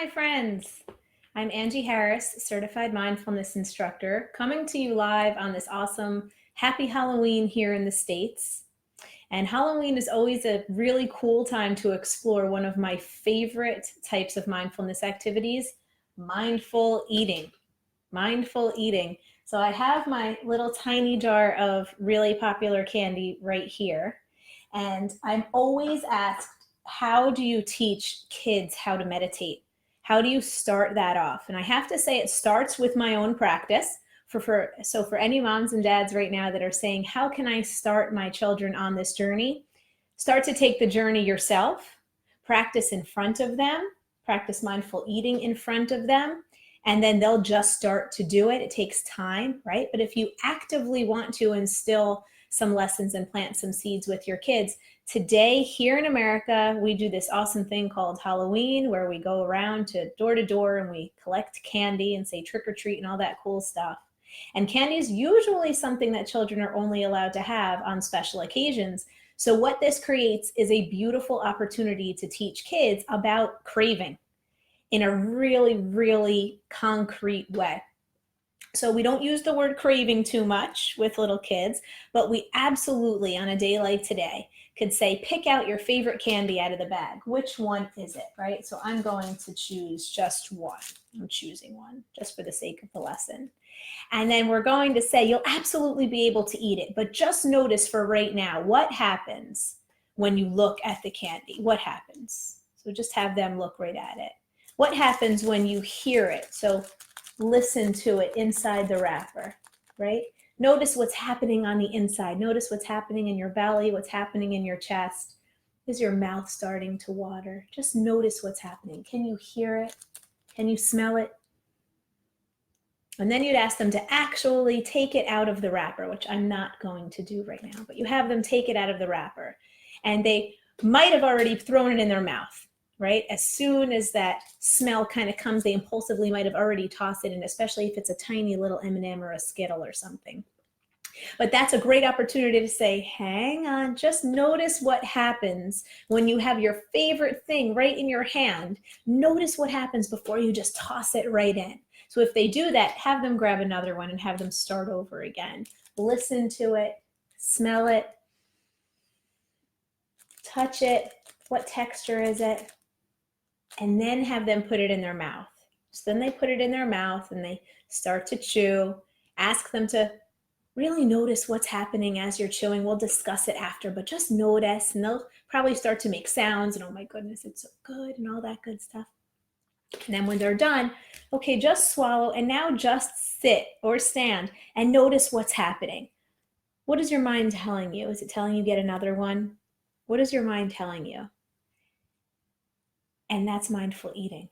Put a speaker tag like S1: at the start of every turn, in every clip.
S1: my friends. I'm Angie Harris, certified mindfulness instructor, coming to you live on this awesome Happy Halloween here in the States. And Halloween is always a really cool time to explore one of my favorite types of mindfulness activities, mindful eating. Mindful eating. So I have my little tiny jar of really popular candy right here. And I'm always asked, how do you teach kids how to meditate? How do you start that off? And I have to say it starts with my own practice. So for any moms and dads right now that are saying, how can I start my children on this journey? Start to take the journey yourself, practice in front of them, practice mindful eating in front of them, and then they'll just start to do it. It takes time, right? But if you actively want to instill some lessons and plant some seeds with your kids, today here in America, we do this awesome thing called Halloween, where we go around to door and we collect candy and say trick or treat and all that cool stuff. And candy is usually something that children are only allowed to have on special occasions. So what this creates is a beautiful opportunity to teach kids about craving in a really, really concrete way. So we don't use the word craving too much with little kids, but we absolutely, on a day like today, could say, pick out your favorite candy out of the bag. Which one is it, right? So I'm going to choose just one. I'm choosing one just for the sake of the lesson. And then we're going to say, you'll absolutely be able to eat it, but just notice for right now, what happens when you look at the candy? What happens? So just have them look right at it. What happens when you hear it? So listen to it inside the wrapper, right? Notice what's happening on the inside. Notice what's happening in your belly, what's happening in your chest. Is your mouth starting to water? Just notice what's happening. Can you hear it? Can you smell it? And then you'd ask them to actually take it out of the wrapper, which I'm not going to do right now, but you have them take it out of the wrapper. And they might have already thrown it in their mouth, right? As soon as that smell kind of comes, they impulsively might have already tossed it in, especially if it's a tiny little M&M or a Skittle or something. But that's a great opportunity to say, hang on, just notice what happens when you have your favorite thing right in your hand. Notice what happens before you just toss it right in. So if they do that, have them grab another one and have them start over again. Listen to it, smell it, touch it. What texture is it? And then have them put it in their mouth. So then they put it in their mouth and they start to chew. Ask them to really notice what's happening as you're chewing. We'll discuss it after, but just notice, and they'll probably start to make sounds and, oh my goodness, it's so good and all that good stuff. And then when they're done, okay, just swallow and now just sit or stand and notice what's happening. What is your mind telling you? Is it telling you get another one? What is your mind telling you? And that's mindful eating.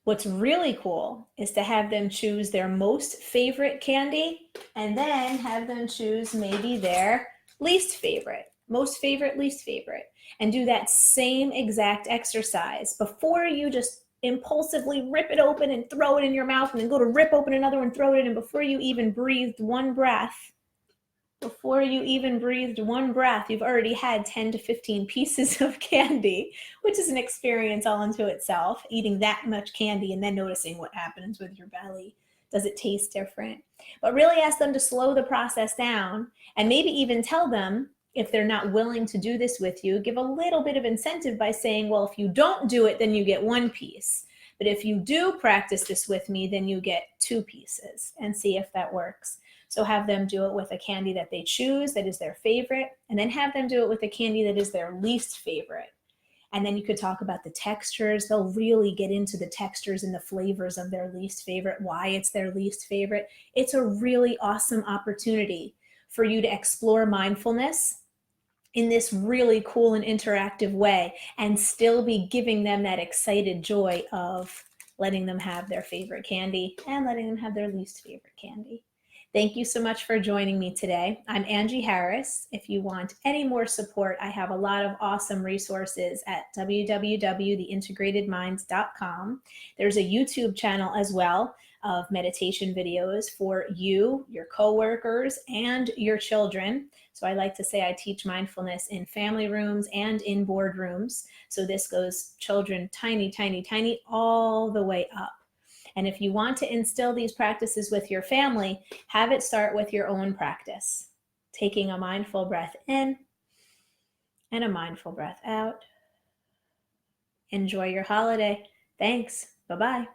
S1: What's really cool is to have them choose their most favorite candy and then have them choose maybe their least favorite, most favorite, least favorite, and do that same exact exercise before you just impulsively rip it open and throw it in your mouth and then go to rip open another one, throw it in, and before you even breathed one breath, you've already had 10 to 15 pieces of candy, which is an experience all unto itself, eating that much candy and then noticing what happens with your belly. Does it taste different? But really ask them to slow the process down and maybe even tell them, if they're not willing to do this with you, give a little bit of incentive by saying, well, if you don't do it, then you get one piece. But if you do practice this with me, then you get 2 pieces, and see if that works. So have them do it with a candy that they choose, that is their favorite, and then have them do it with a candy that is their least favorite. And then you could talk about the textures. They'll really get into the textures and the flavors of their least favorite, why it's their least favorite. It's a really awesome opportunity for you to explore mindfulness in this really cool and interactive way and still be giving them that excited joy of letting them have their favorite candy and letting them have their least favorite candy. Thank you so much for joining me today. I'm Angie Harris. If you want any more support, I have a lot of awesome resources at www.theintegratedminds.com. There's a YouTube channel as well of meditation videos for you, your coworkers, and your children. So I like to say I teach mindfulness in family rooms and in boardrooms. So this goes children tiny, tiny, tiny, all the way up. And if you want to instill these practices with your family, have it start with your own practice. Taking a mindful breath in and a mindful breath out. Enjoy your holiday. Thanks. Bye-bye.